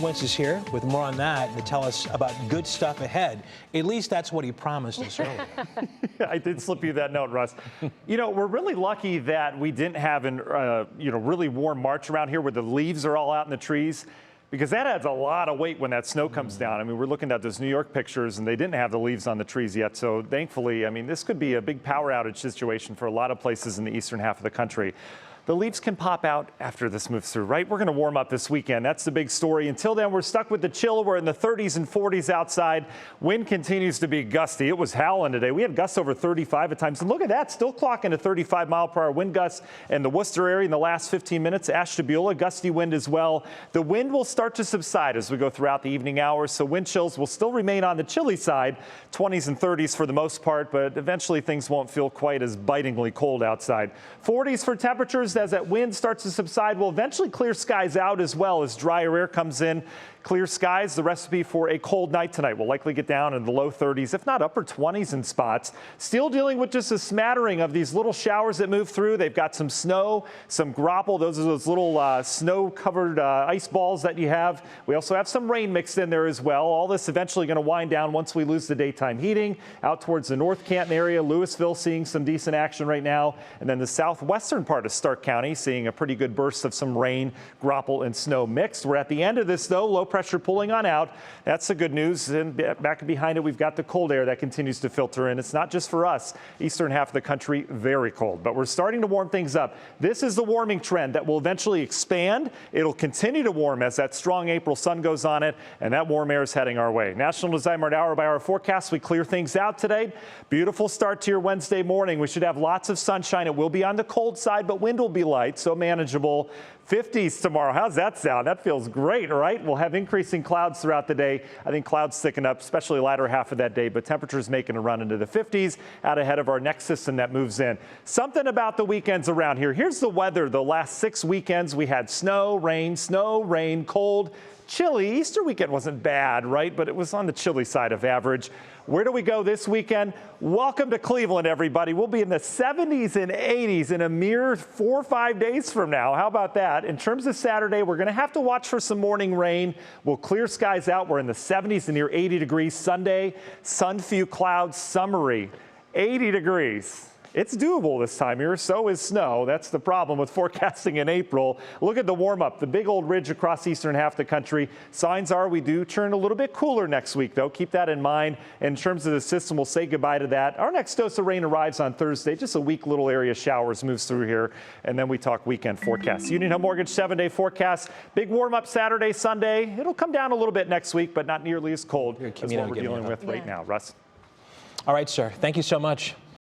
Wentz is here with more on that to tell us about good stuff ahead. At least that's what he promised us earlier. I did slip you that note, Russ. You know, we're really lucky that we didn't have an really warm March around here where the leaves are all out in the trees, because that adds a lot of weight when that snow comes down. I mean, we're looking at those New York pictures and they didn't have the leaves on the trees yet. So thankfully, I mean, this could be a big power outage situation for a lot of places in the eastern half of the country. The leaves can pop out after this moves through, right? We're going to warm up this weekend. That's the big story. Until then, we're stuck with the chill. We're in the 30s and 40s outside. Wind continues to be gusty. It was howling today. We had gusts over 35 at times. And look at that, still clocking a 35-mile-per-hour wind gusts in the Worcester area in the last 15 minutes. Ashtabula, gusty wind as well. The wind will start to subside as we go throughout the evening hours. So wind chills will still remain on the chilly side, 20s and 30s for the most part. But eventually things won't feel quite as bitingly cold outside. 40s for temperatures. As that wind starts to subside, we'll eventually clear skies out as well as drier air comes in. Clear skies, the recipe for a cold night tonight. We'll likely get down in the low 30s, if not upper 20s in spots. Still dealing with just a smattering of these little showers that move through. They've got some snow, some grapple. Those are those little snow-covered ice balls that you have. We also have some rain mixed in there as well. All this eventually going to wind down once we lose the daytime heating. Out towards the North Canton area, Louisville seeing some decent action right now. And then the southwestern part of Stark County seeing a pretty good burst of some rain, grapple, and snow mixed. We're at the end of this, though. Low pressure pulling on out. That's the good news. And back behind it, we've got the cold air that continues to filter in. It's not just for us. Eastern half of the country, very cold. But we're starting to warm things up. This is the warming trend that will eventually expand. It'll continue to warm as that strong April sun goes on it, and that warm air is heading our way. National Design hour-by-hour forecast. We clear things out today. Beautiful start to your Wednesday morning. We should have lots of sunshine. It will be on the cold side, but wind will be light, so manageable. 50s tomorrow. How's that sound? That feels great, right? We'll have increasing clouds throughout the day. I think clouds thicken up, especially latter half of that day, but temperatures making a run into the 50s out ahead of our next system that moves in. Something about the weekends around here. Here's the weather. The last 6 weekends, we had snow, rain, cold. Chilly. Easter weekend wasn't bad, right? But it was on the chilly side of average. Where do we go this weekend? Welcome to Cleveland, everybody. We'll be in the 70s and 80s in a mere 4 or 5 days from now. How about that? In terms of Saturday, we're going to have to watch for some morning rain. We'll clear skies out. We're in the 70s and near 80 degrees. Sunday, sun, few clouds, summery, 80 degrees. It's doable this time of year. So is snow. That's the problem with forecasting in April. Look at the warm up, the big old ridge across eastern half the country. Signs are we do turn a little bit cooler next week, though. Keep that in mind. In terms of the system, we'll say goodbye to that. Our next dose of rain arrives on Thursday. Just a weak little area of showers moves through here. And then we talk weekend forecasts. Union Home Mortgage 7-day forecast. Big warm up Saturday, Sunday. It'll come down a little bit next week, but not nearly as cold as what we're dealing with right now. Russ. All right, sir. Thank you so much.